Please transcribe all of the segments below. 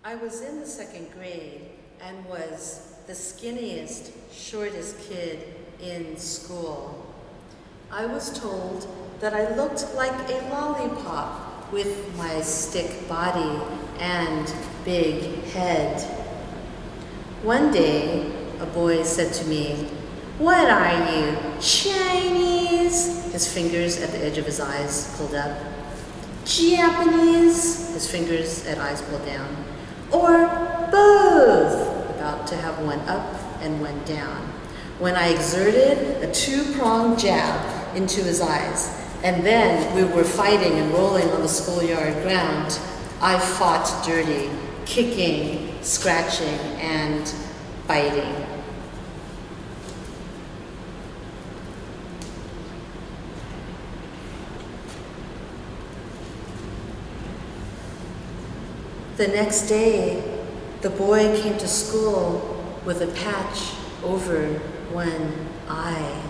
I was in the second grade and was the skinniest, shortest kid in school. I was told that I looked like a lollipop with my stick body and big head. One day, a boy said to me, "What are you, Chinese?" His fingers at the edge of his eyes pulled up. "Japanese?" His fingers at eyes pulled down. "Or both?" About to have one up and one down, when I exerted a two-pronged jab into his eyes, and then we were fighting and rolling on the schoolyard ground. I fought dirty, kicking, scratching, and biting. The next day, the boy came to school with a patch over one eye.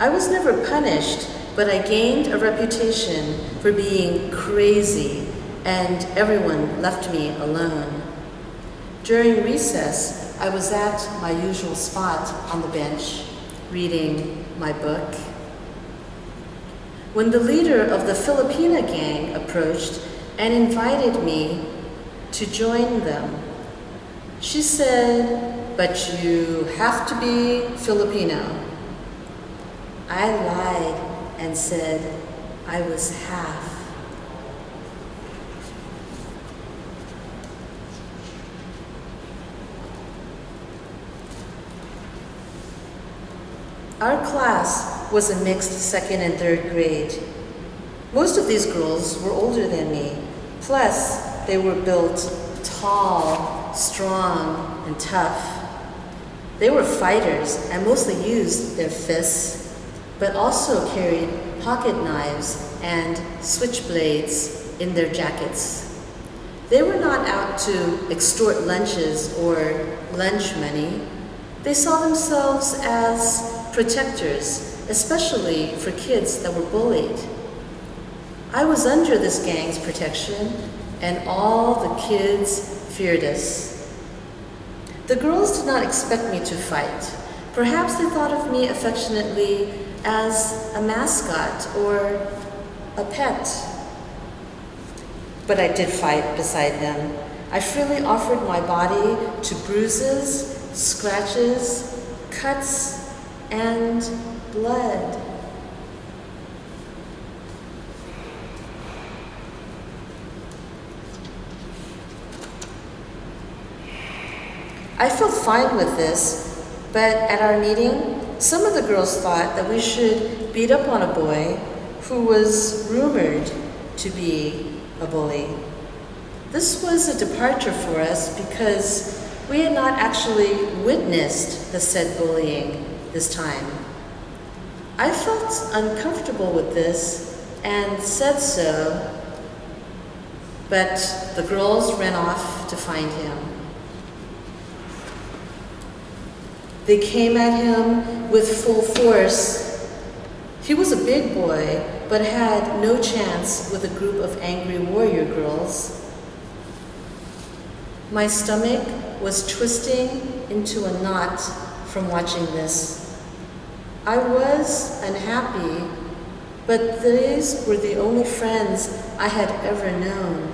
I was never punished, but I gained a reputation for being crazy, and everyone left me alone. During recess, I was at my usual spot on the bench, reading my book. When the leader of the Filipina gang approached and invited me to join them, she said, "But you have to be Filipino." I lied and said I was half. Our class was a mixed second and third grade. Most of these girls were older than me, plus they were built tall, strong, and tough. They were fighters and mostly used their fists, but also carried pocket knives and switchblades in their jackets. They were not out to extort lunches or lunch money. They saw themselves as protectors, especially for kids that were bullied. I was under this gang's protection, and all the kids feared us. The girls did not expect me to fight. Perhaps they thought of me affectionately as a mascot or a pet. But I did fight beside them. I freely offered my body to bruises, scratches, cuts, and blood. I felt fine with this, but at our meeting, some of the girls thought that we should beat up on a boy who was rumored to be a bully. This was a departure for us because we had not actually witnessed the said bullying this time. I felt uncomfortable with this and said so, but the girls ran off to find him. They came at him with full force. He was a big boy, but had no chance with a group of angry warrior girls. My stomach was twisting into a knot from watching this. I was unhappy, but these were the only friends I had ever known.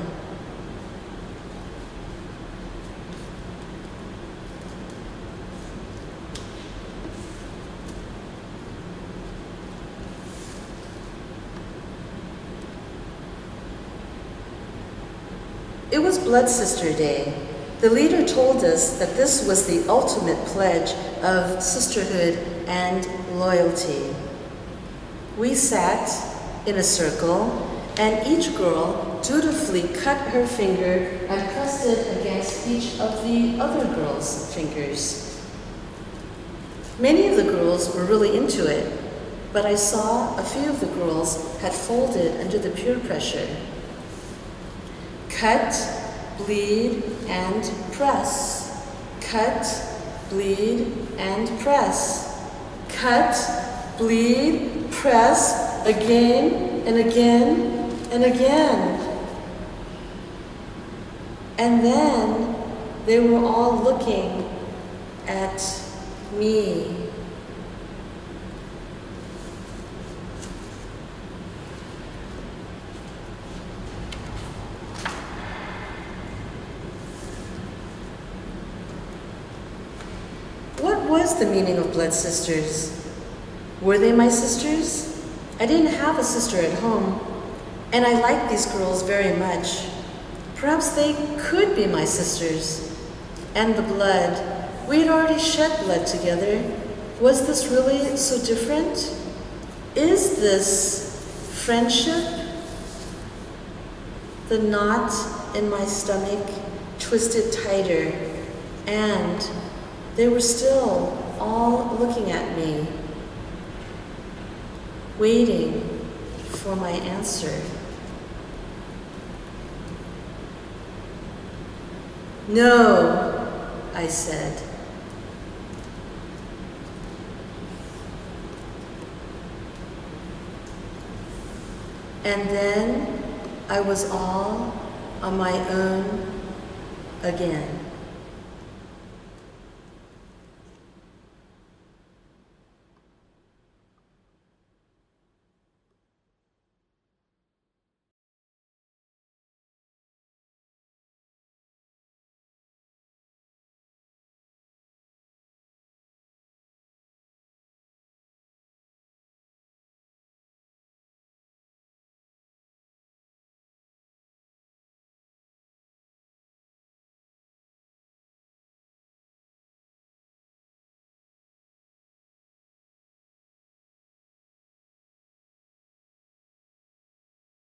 It was Blood Sister Day. The leader told us that this was the ultimate pledge of sisterhood and loyalty. We sat in a circle, and each girl dutifully cut her finger and pressed it against each of the other girls' fingers. Many of the girls were really into it, but I saw a few of the girls had folded under the peer pressure. Cut, bleed, and press. Cut, bleed, and press. Cut, bleed, press, again and again and again. And then they were all looking at me. What was the meaning of blood sisters? Were they my sisters? I didn't have a sister at home, and I liked these girls very much. Perhaps they could be my sisters. And the blood, we had already shed blood together. Was this really so different? Is this friendship? The knot in my stomach twisted tighter, and they were still all looking at me, waiting for my answer. No, I said. And then I was all on my own again.